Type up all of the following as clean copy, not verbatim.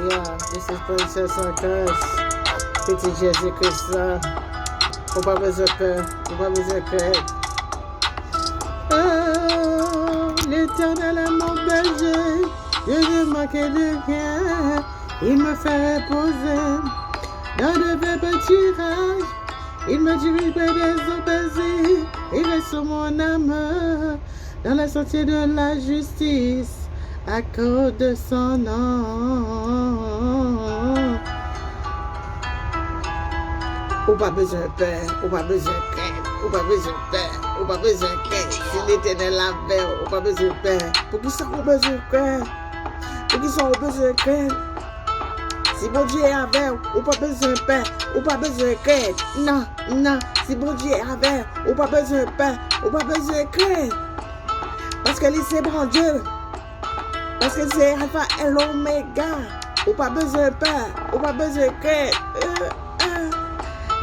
Alléluia. This is Princess en Christ. Petit Jésus-Christ là. Faut pas besoin de peur. Faut pas besoin de crainte. Oh, l'Éternel est mon berger. Je ne manque de rien. Il me fait reposer dans de verts pâturages. Il me dirige près des eaux paisibles. Il reste mon âme dans les sentiers de la justice à cause de son nom. Ou pas besoin de peur, ou pas besoin de crainte, ou pas besoin de peur, ou pas besoin de crainte. Si l'Éternel avait, ou pas besoin de peur. Pour qui ça, on besoin de crainte? Pour qui ça, on besoin de crainte? Si bon Dieu est avec, ou pas besoin de peur, ou pas besoin de crainte. Non, non, si bon Dieu est avec, ou pas besoin de peur, ou pas besoin de crainte. Parce que c'est bon Dieu. Parce que c'est Alpha et l'Oméga. Ou pas besoin de peur, ou pas besoin de crainte.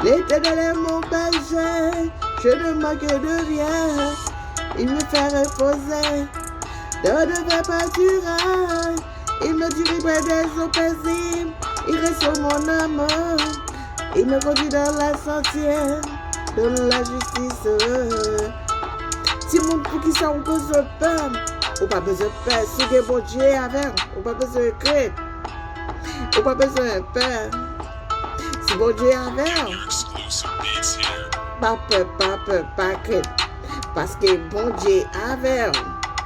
L'Éternel est mon berger, je ne manque de rien. Il me fait reposer dans de verts pâturages. Il me dirige près des eaux paisibles. Il reste sur mon âme. Il me conduit dans la sentière de la justice. Si mon pour qui ça on besoin de peur, ou pas besoin de peur. Si que bon Dieu est avec, ou pas besoin de crainte, ou pas besoin de peur. Si bon Dieu est avec, pas peur, pas peur, pas crainte. Parce que bon Dieu est avec,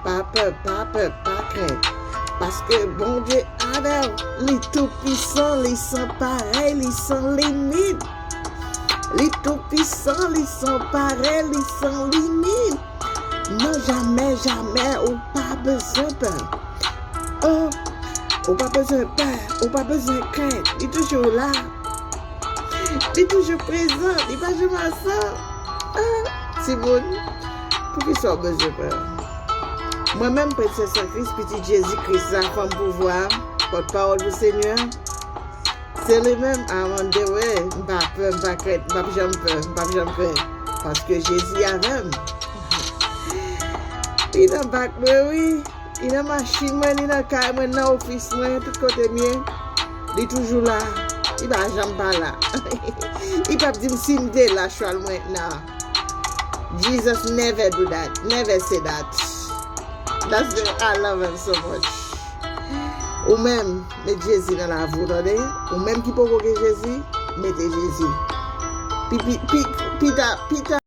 pas peur, pas peur, pas crainte. Parce que bon Dieu est avec, les tout puissants, les sans pareil, les sans limite. Les tout puissants, les sans pareil, les sans limite. Non, jamais, jamais, ou pas besoin de peur. Oh, ou pas besoin de peur, ou pas besoin de crainte. Il est toujours là. Il est toujours présent. Il va jamais à ça. C'est bon. Pour qu'il soit besoin de peur. Moi-même, Princesse en Christ, petit Jésus-Christ, la femme pouvoir, porte-parole du Seigneur. C'est le même à mon Dieu, ouais. Pas peur, pas crainte, pas jamais peur, pas jamais peur. Parce que Jésus est avec moi. Il est dans le bac, oui. Il est dans la machine, il est dans le carré, il est dans l'office, tout côté mien. Il est toujours là. Il ne va jamais pas là. Il ne peut pas dire si je suis là, je suis maintenant. Jesus never do that. Never say that. That's why I love him so much. Ou même, mettez Jésus dans la voûte, ou même qui peut que Jésus, mettez Jésus. Peter.